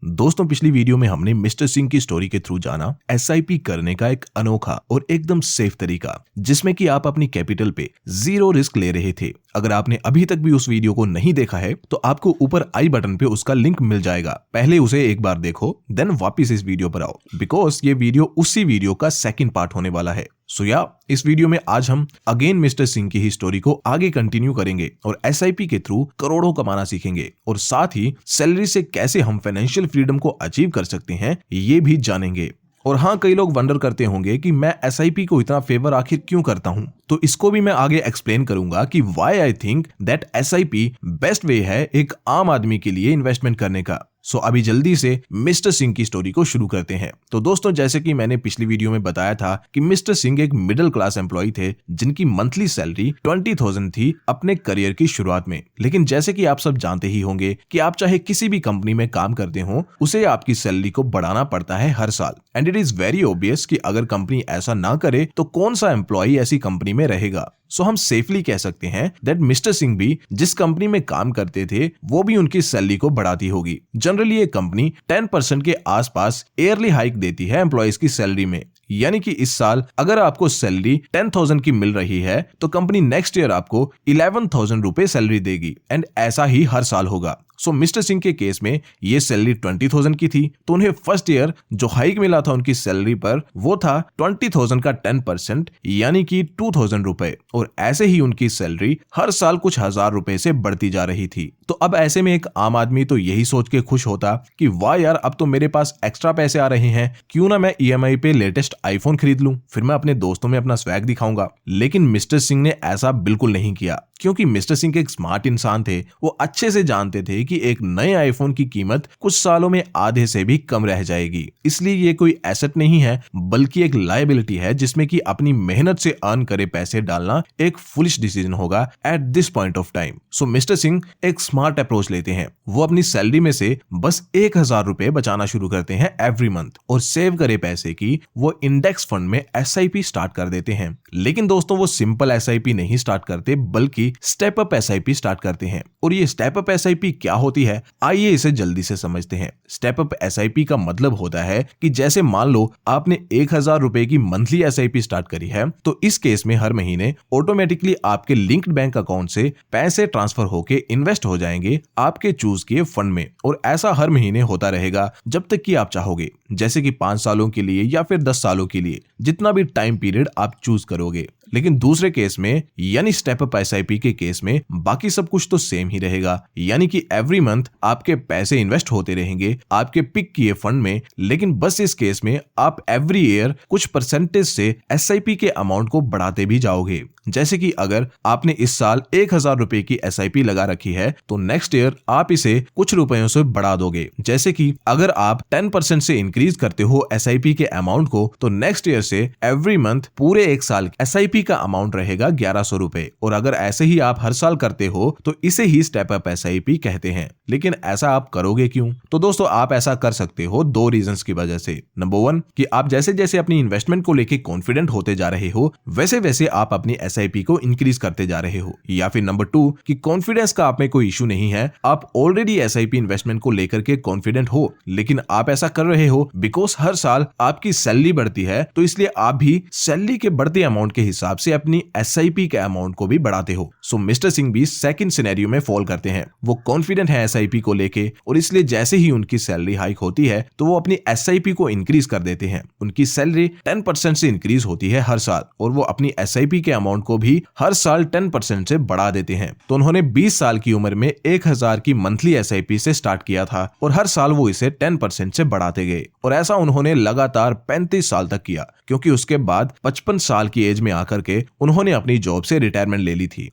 दोस्तों पिछली वीडियो में हमने मिस्टर सिंह की स्टोरी के थ्रू जाना एसआईपी करने का एक अनोखा और एकदम सेफ तरीका, जिसमें कि आप अपनी कैपिटल पे जीरो रिस्क ले रहे थे। अगर आपने अभी तक भी उस वीडियो को नहीं देखा है तो आपको ऊपर आई बटन पे उसका लिंक मिल जाएगा, पहले उसे एक बार देखो देन वापिस इस वीडियो पर आओ, बिकॉज ये वीडियो उसी वीडियो का सेकंड पार्ट होने वाला है। इस वीडियो में आज हम अगेन मिस्टर सिंह की ही स्टोरी को आगे कंटिन्यू करेंगे और एसआईपी के थ्रू करोड़ों कमाना सीखेंगे और साथ ही सैलरी से कैसे हम फाइनेंशियल फ्रीडम को अचीव कर सकते हैं ये भी जानेंगे। और हाँ, कई लोग वंडर करते होंगे कि मैं एसआईपी को इतना फेवर आखिर क्यों करता हूं, तो इसको भी मैं आगे एक्सप्लेन करूंगा कि why I think that SIP best way है एक आम आदमी के लिए इन्वेस्टमेंट करने का। अभी जल्दी से मिस्टर सिंह की स्टोरी को शुरू करते हैं। तो दोस्तों, जैसे कि मैंने पिछली वीडियो में बताया था कि मिस्टर सिंह एक मिडिल क्लास एम्प्लॉय थे जिनकी मंथली सैलरी 20,000 थी अपने करियर की शुरुआत में। लेकिन जैसे कि आप सब जानते ही होंगे कि आप चाहे किसी भी कंपनी में काम करते हो, उसे आपकी सैलरी को बढ़ाना पड़ता है हर साल। And it is very obvious कि अगर कंपनी ऐसा ना करे तो कौन सा एम्प्लॉय ऐसी कंपनी में रहेगा। हम सेफली कह सकते हैं दैट मिस्टर सिंह भी जिस कंपनी में काम करते थे वो भी उनकी सैलरी को बढ़ाती होगी। जनरली ये कंपनी 10% के आसपास ईयरली हाइक देती है एम्प्लॉयज की सैलरी में, यानी कि इस साल अगर आपको सैलरी 10,000 की मिल रही है तो कंपनी नेक्स्ट ईयर आपको 11,000 रुपए सैलरी देगी एंड ऐसा ही हर साल होगा। मिस्टर सिंह के केस में ये सैलरी 20,000 की थी तो उन्हें फर्स्ट ईयर जो हाइक मिला था उनकी सैलरी पर वो था 20,000 का 10% यानी कि 2,000 रुपए, और ऐसे ही उनकी सैलरी हर साल कुछ हजार रुपए से बढ़ती जा रही थी। तो अब ऐसे में एक आम आदमी तो यही सोच के खुश होता कि वाह यार, अब तो मेरे पास एक्स्ट्रा पैसे आ रहे हैं, क्यों ना मैं ईएमआई पे लेटेस्ट आईफोन खरीद लूं, फिर मैं अपने दोस्तों में अपना स्वैग दिखाऊंगा। लेकिन मिस्टर सिंह ने ऐसा बिल्कुल नहीं किया, क्योंकि मिस्टर सिंह एक स्मार्ट इंसान थे। वो अच्छे से जानते थे कि एक नए आईफोन की कीमत कुछ सालों में आधे से भी कम रह जाएगी, इसलिए ये कोई एसेट नहीं है बल्कि एक लायबिलिटी है जिसमें कि अपनी मेहनत से अर्न करे पैसे डालना एक फुलिश डिसीजन होगा at this point of time. Mister Singh एक स्मार्ट अप्रोच लेते हैं। वो अपनी सैलरी में से बस 1,000 रुपए बचाना शुरू करते हैं एवरी मंथ और सेव करे पैसे की वो इंडेक्स फंड में एसआईपी स्टार्ट कर देते हैं। लेकिन दोस्तों, वो सिंपल एसआईपी नहीं स्टार्ट करते बल्कि स्टेप अप एसआईपी स्टार्ट करते हैं। और ये स्टेप अप एसआईपी क्या होती है, आइए इसे जल्दी से समझते हैं। स्टेप अप एसआईपी का मतलब होता है कि जैसे मान लो आपने 1,000 रुपए की मंथली एसआईपी स्टार्ट करी है, तो इस केस में हर महीने ऑटोमेटिकली आपके लिंक्ड बैंक अकाउंट से पैसे ट्रांसफर होके इन्वेस्ट हो जाएंगे आपके चूज किए फंड में, और ऐसा हर महीने होता रहेगा जब तक कि आप चाहोगे, जैसे कि 5 सालों के लिए या फिर 10 सालों के लिए, जितना भी टाइम पीरियड आप चूज करोगे। लेकिन दूसरे केस में यानी स्टेप अप एसआईपी के केस में बाकी सब कुछ तो सेम ही रहेगा, यानी कि एवरी मंथ आपके पैसे इन्वेस्ट होते रहेंगे आपके पिक किए फंड में। लेकिन बस इस केस में आप एवरी ईयर कुछ परसेंटेज से एसआईपी के अमाउंट को बढ़ाते भी जाओगे। जैसे कि अगर आपने इस साल 1,000 रुपए की एसआईपी लगा रखी है तो नेक्स्ट ईयर आप इसे कुछ रुपयों से बढ़ा दोगे। जैसे कि अगर आप 10% से इंक्रीज करते हो एसआईपी के अमाउंट को, तो नेक्स्ट ईयर से एवरी मंथ पूरे एक साल एसआईपी का अमाउंट रहेगा 1,100 रुपए। और अगर ऐसे ही आप हर साल करते हो तो इसे ही स्टेप अप एसआईपी कहते हैं। लेकिन ऐसा आप करोगे क्यों? तो दोस्तों, आप ऐसा कर सकते हो 2 रीजंस की वजह से। नंबर 1 कि आप जैसे जैसे अपनी इन्वेस्टमेंट को लेके कॉन्फिडेंट होते जा रहे हो वैसे वैसे आप अपनी एसआईपी को इंक्रीज करते जा रहे हो, या फिर नंबर 2 कि कॉन्फिडेंस का आप में कोई इशू नहीं है, आप ऑलरेडी एसआईपी इन्वेस्टमेंट को लेकर के कॉन्फिडेंट हो, लेकिन आप ऐसा कर रहे हो बिकॉज हर साल आपकी सैलरी बढ़ती है, तो इसलिए आप भी सैलरी के बढ़ते अमाउंट के हिसाब से अपनी एसआईपी के अमाउंट को भी बढ़ाते हो। मिस्टर सिंह भी सेकंड सिनेरियो में फॉल करते हैं। वो कॉन्फिडेंट है एसआईपी को लेके और इसलिए जैसे ही उनकी सैलरी हाइक होती है तो वो अपनी एसआईपी को इंक्रीज कर देते हैं। उनकी सैलरी 10% से इंक्रीज होती है हर साल और वो अपनी एसआईपी के अमाउंट को भी हर साल 10% से बढ़ा देते हैं। तो उन्होंने 20 साल की उम्र में 1,000 की मंथली एसआईपी से स्टार्ट किया था और हर साल वो इसे 10% से बढ़ाते गए, और ऐसा उन्होंने लगातार 35 साल तक किया, क्योंकि उसके बाद 55 साल की एज में आकर के उन्होंने अपनी जॉब से रिटायरमेंट ले ली थी।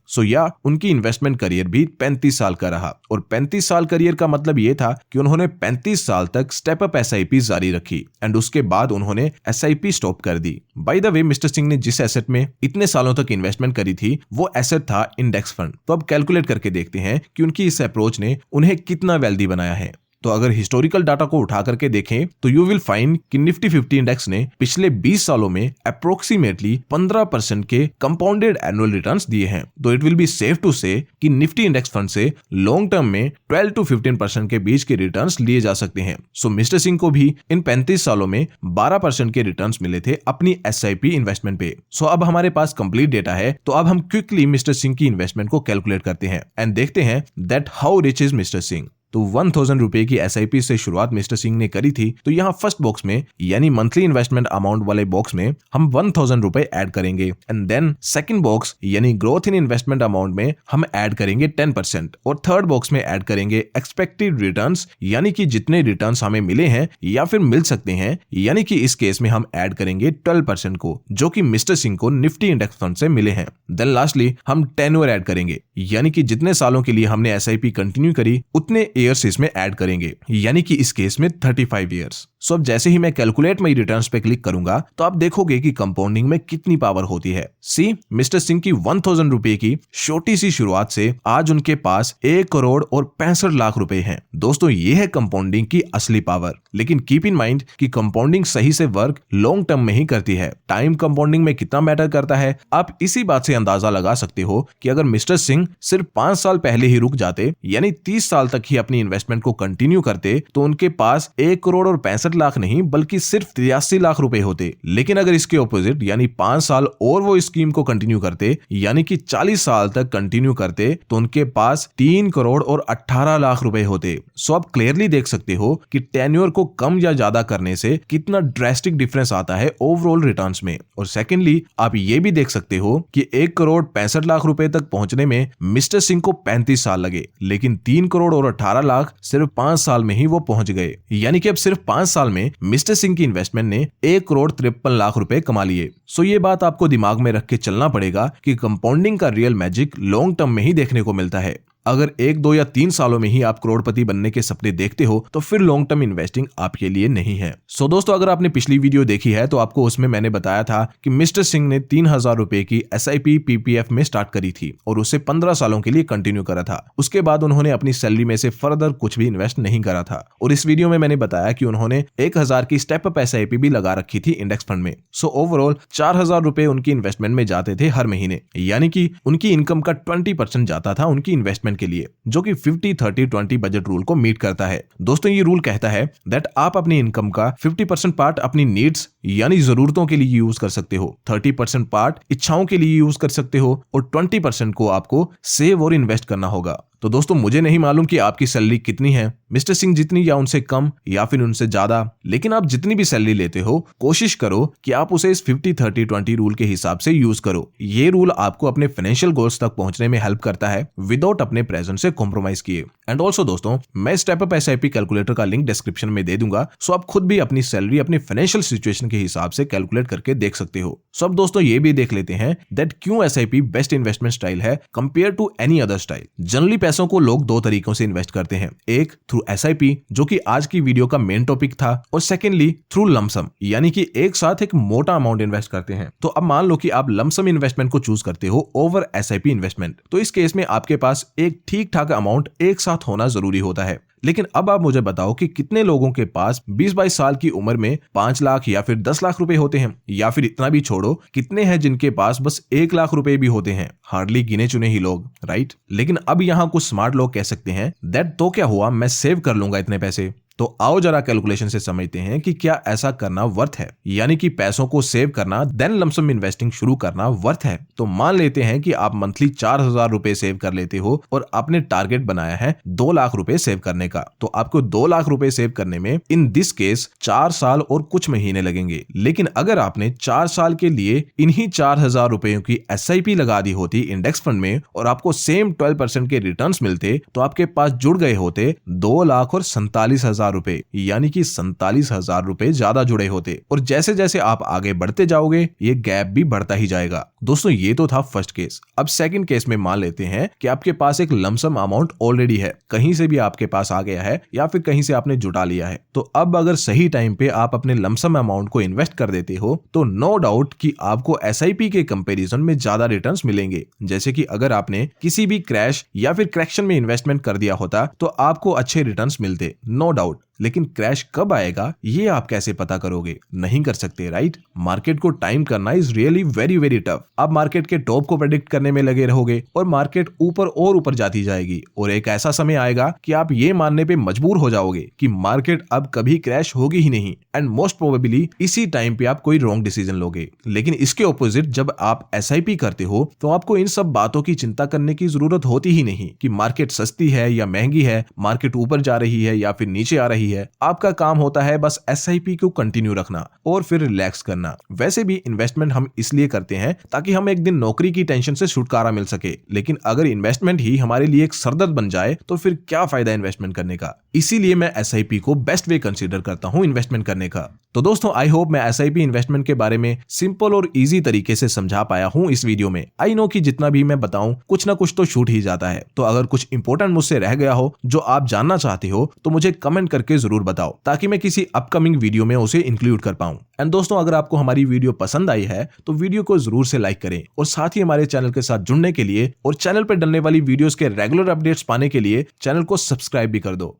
उनकी इन्वेस्टमेंट करियर भी 35 साल का रहा, और 35 साल करियर का मतलब ये था कि उन्होंने 35 साल तक स्टेप अप एसआईपी जारी रखी एंड उसके बाद उन्होंने एसआईपी स्टॉप कर दी। By the way, mister Singh ने जिस एसेट में इतने सालों तक इन्वेस्टमेंट करी थी वो एसेट था इंडेक्स फंड। तो अब कैलकुलेट करके देखते हैं कि उनकी इस अप्रोच ने उन्हें कितना वेल्दी बनाया है। तो अगर हिस्टोरिकल डाटा को उठा करके देखें तो यू विल फाइंड कि निफ्टी 50 इंडेक्स ने पिछले 20 सालों में अप्रोक्सीमेटली 15% के कंपाउंडेड एनुअल रिटर्न्स दिए हैं। तो it will be safe to say कि निफ्टी इंडेक्स फंड से लॉन्ग टर्म में 12 to 15% के बीच के रिटर्न्स लिए जा सकते हैं। सो मिस्टर सिंह को भी इन 35 सालों में 12% के रिटर्न्स मिले थे अपनी SIP इन्वेस्टमेंट पे। सो अब हमारे पास कंप्लीट डेटा है, तो अब हम क्विकली मिस्टर सिंह की इन्वेस्टमेंट को कैलकुलेट करते हैं एंड देखते हैं that how rich is mister Singh. तो 1000 रुपए की SIP से शुरुआत मिस्टर सिंह ने करी थी। तो यहाँ फर्स्ट बॉक्स में यानी मंथली इन्वेस्टमेंट अमाउंट वाले बॉक्स में हम 1000 रुपए ऐड करेंगे एंड देन सेकंड बॉक्स यानी ग्रोथ इन इन्वेस्टमेंट अमाउंट में हम ऐड करेंगे 10% और थर्ड बॉक्स में ऐड करेंगे एक्सपेक्टेड रिटर्न्स यानी कि जितने रिटर्न्स हमें मिले हैं या फिर मिल सकते हैं, यानी कि इस केस में हम ऐड करेंगे 12% को जो कि मिस्टर सिंह को निफ्टी इंडेक्स फंड से मिले हैं। देन लास्टली हम टेन्योर ऐड करेंगे यानी कि जितने सालों के लिए हमने SIP कंटिन्यू करी उतने ईयर्स इसमें ऐड करेंगे, यानी कि इस केस में 35 ईयर्स। सो अब जैसे ही मैं कैलकुलेट माई रिटर्न्स पे क्लिक करूंगा तो आप देखोगे कि कंपाउंडिंग में कितनी पावर होती है। सी मिस्टर सिंह की 1000 रुपए की छोटी सी शुरुआत से आज उनके पास 1 करोड़ और 65 लाख रुपए हैं। दोस्तों ये है कंपाउंडिंग की असली पावर। लेकिन कीप इन माइंड कि कंपाउंडिंग सही से वर्क लॉन्ग टर्म में ही करती है। टाइम कंपाउंडिंग में कितना मैटर करता है आप इसी बात से अंदाजा लगा सकते हो कि अगर मिस्टर सिंह सिर्फ 5 साल पहले ही रुक जाते यानी 30 साल तक ही अपनी इन्वेस्टमेंट को कंटिन्यू करते तो उनके पास 1 करोड़ और 65 लाख नहीं बल्कि सिर्फ 83 लाख रुपए होते। लेकिन अगर इसके ऑपोजिट यानी 5 साल और वो स्कीम को कंटिन्यू करते यानी कि 40 साल तक कंटिन्यू करते तो उनके पास 3 करोड़ और 18 लाख रुपए होते। सो आप क्लियरली देख सकते हो कि टेन्योर को कम या ज्यादा करने से कितना ड्रेस्टिक डिफरेंस आता है ओवरऑल रिटर्न्स में। और सेकेंडली आप ये भी देख सकते हो कि 1 करोड़ 65 लाख रुपए तक पहुंचने में मिस्टर सिंह को 35 साल लगे, लेकिन 3 करोड़ और 18 लाख सिर्फ 5 साल में ही वो पहुंच गए। यानी कि अब सिर्फ 5 साल में मिस्टर सिंह की इन्वेस्टमेंट ने 1 करोड़ 53 लाख रुपए कमा लिए। सो ये बात आपको दिमाग में रख के चलना पड़ेगा कि कंपाउंडिंग का रियल मैजिक लॉन्ग टर्म में ही देखने को मिलता है। अगर 1, 2 या 3 सालों में ही आप करोड़पति बनने के सपने देखते हो तो फिर लॉन्ग टर्म इन्वेस्टिंग आपके लिए नहीं है। सो दोस्तों अगर आपने पिछली वीडियो देखी है तो आपको उसमें मैंने बताया था कि मिस्टर सिंह ने 3000 रुपए की SIP PPF में स्टार्ट करी थी और उसे 15 सालों के लिए कंटिन्यू करा था। उसके बाद उन्होंने अपनी सैलरी में से फर्दर कुछ भी इन्वेस्ट नहीं करा था। और इस वीडियो में मैंने बताया कि उन्होंने 1000 की स्टेप अप SIP भी लगा रखी थी इंडेक्स फंड में। सो ओवरऑल 4000 रुपए उनकी इन्वेस्टमेंट में जाते थे हर महीने, यानी कि उनकी इनकम का 20% जाता था उनकी इन्वेस्टमेंट के लिए, जो कि 50-30-20 बजट रूल को मीट करता है। दोस्तों ये रूल कहता है दैट आप अपनी इनकम का 50% पार्ट अपनी नीड्स यानी जरूरतों के लिए यूज कर सकते हो, 30% पार्ट इच्छाओं के लिए यूज कर सकते हो और 20% को आपको सेव और इन्वेस्ट करना होगा। तो दोस्तों मुझे नहीं मालूम कि आपकी सैलरी कितनी है, मिस्टर सिंह जितनी या उनसे कम या फिर उनसे ज्यादा, लेकिन आप जितनी भी सैलरी लेते हो कोशिश करो कि आप उसे इस 50-30-20 रूल के हिसाब से यूज करो। ये रूल आपको अपने फाइनेंशियल गोल्स तक पहुंचने में हेल्प करता है विदाउट अपने प्रेजेंट से कॉम्प्रोमाइज किए। एंड ऑल्सो दोस्तों मैं स्टेप अप SIP कैलकुलेटर का लिंक डिस्क्रिप्शन में दे दूंगा, सो आप खुद भी अपनी सैलरी अपनी फाइनेंशियल सिचुएशन के हिसाब से कैलकुलेट करके देख सकते हो। सो अब दोस्तों ये भी देख लेते हैं दैट क्यों SIP बेस्ट इन्वेस्टमेंट स्टाइल है compare to any other style. Generally पैसों को लोग 2 तरीकों से इन्वेस्ट करते हैं, एक थ्रू SIP जो कि आज की वीडियो का मेन टॉपिक था, और सेकेंडली थ्रू लमसम यानी कि एक साथ एक मोटा अमाउंट इन्वेस्ट करते हैं। तो अब मान लो कि आप लमसम इन्वेस्टमेंट को चूज करते हो ओवर SIP इन्वेस्टमेंट, तो इस केस में आपके पास एक ठीक ठाक अमाउंट एक साथ होना जरूरी होता है। लेकिन अब आप मुझे बताओ कि कितने लोगों के पास 20-22 साल की उम्र में 5 लाख या फिर 10 लाख रुपए होते हैं, या फिर इतना भी छोड़ो कितने हैं जिनके पास बस 1 लाख रुपए भी होते हैं। हार्डली गिने चुने ही लोग, राइट। लेकिन अब यहाँ कुछ स्मार्ट लोग कह सकते हैं दैट तो क्या हुआ, मैं सेव कर लूंगा इतने पैसे। तो आओ जरा कैलकुलेशन से समझते हैं कि क्या ऐसा करना वर्थ है, यानी कि पैसों को सेव करना देन लमसम इन्वेस्टिंग शुरू करना वर्थ है। तो मान लेते हैं कि आप मंथली 4000 रुपए सेव कर लेते हो और आपने टारगेट बनाया है 2 लाख रुपए सेव करने का। तो आपको 2 लाख रुपए सेव करने में इन दिस केस 4 साल और कुछ महीने लगेंगे। लेकिन अगर आपने 4 साल के लिए इन्हीं 4000 रुपयों की SIP लगा दी होती इंडेक्स फंड में और आपको सेम 12% के रिटर्न्स मिलते, तो आपके पास जुड़ गए होते 2,47,000 रुपए, यानी कि 47,000 रुपए ज्यादा जुड़े होते। और जैसे जैसे आप आगे बढ़ते जाओगे ये गैप भी बढ़ता ही जाएगा। दोस्तों ये तो था फर्स्ट केस। अब सेकंड केस में मान लेते हैं कि आपके पास एक लमसम अमाउंट ऑलरेडी है, कहीं से भी आपके पास आ गया है या फिर कहीं से आपने जुटा लिया है। तो अब अगर सही टाइम पे आप अपने लमसम अमाउंट को इन्वेस्ट कर देते हो तो नो डाउट कि आपको एसआईपी के कंपैरिजन में ज्यादा रिटर्न्स मिलेंगे। जैसे कि अगर आपने किसी भी क्रैश या फिर करेक्शन में इन्वेस्टमेंट कर दिया होता तो आपको अच्छे रिटर्न्स मिलते, नो डाउट। लेकिन क्रैश कब आएगा ये आप कैसे पता करोगे? नहीं कर सकते, राइट? मार्केट को टाइम करना is really very very tough. आप मार्केट के टॉप को प्रेडिक्ट करने में लगे रहोगे और मार्केट ऊपर और ऊपर जाती जाएगी और एक ऐसा समय आएगा कि आप ये मानने पे मजबूर हो जाओगे कि मार्केट अब कभी क्रैश होगी ही नहीं, एंड मोस्ट प्रोबेबली इसी टाइम पे आप कोई रॉन्ग डिसीजन लोगे। लेकिन इसके ऑपोजिट जब आप एसआईपी करते हो तो आपको इन सब बातों की चिंता करने की जरूरत होती ही नहीं कि मार्केट सस्ती है या महंगी है, मार्केट ऊपर जा रही है या फिर नीचे आ रही है। आपका काम होता है बस एसआईपी को कंटिन्यू रखना और फिर रिलैक्स करना। वैसे भी इन्वेस्टमेंट हम इसलिए करते हैं ताकि हम एक दिन नौकरी की टेंशन से छुटकारा मिल सके, लेकिन अगर इन्वेस्टमेंट ही हमारे लिए एक सरदर्द बन जाए तो फिर क्या फायदा इन्वेस्टमेंट करने का। इसीलिए मैं एसआईपी को बेस्ट वे कंसीडर करता हूं इन्वेस्टमेंट करने का। तो दोस्तों आई होप मैं एसआईपी इन्वेस्टमेंट के बारे में सिंपल और इजी तरीके से समझा पाया हूं इस वीडियो में। आई नो कि जितना भी मैं बताऊं कुछ ना कुछ तो छूट ही जाता है, तो अगर कुछ इंपॉर्टेंट मुझसे रह गया हो जो आप जानना चाहते हो तो मुझे कमेंट करके जरूर बताओ ताकि मैं किसी अपकमिंग वीडियो में उसे इंक्लूड कर पाऊं। एंड दोस्तों अगर आपको हमारी वीडियो पसंद आई है तो वीडियो को जरूर से लाइक करें और साथ ही हमारे चैनल के साथ जुड़ने के लिए और चैनल पर डलने वाली वीडियोस के रेगुलर अपडेट्स पाने के लिए चैनल को सब्सक्राइब भी कर दो।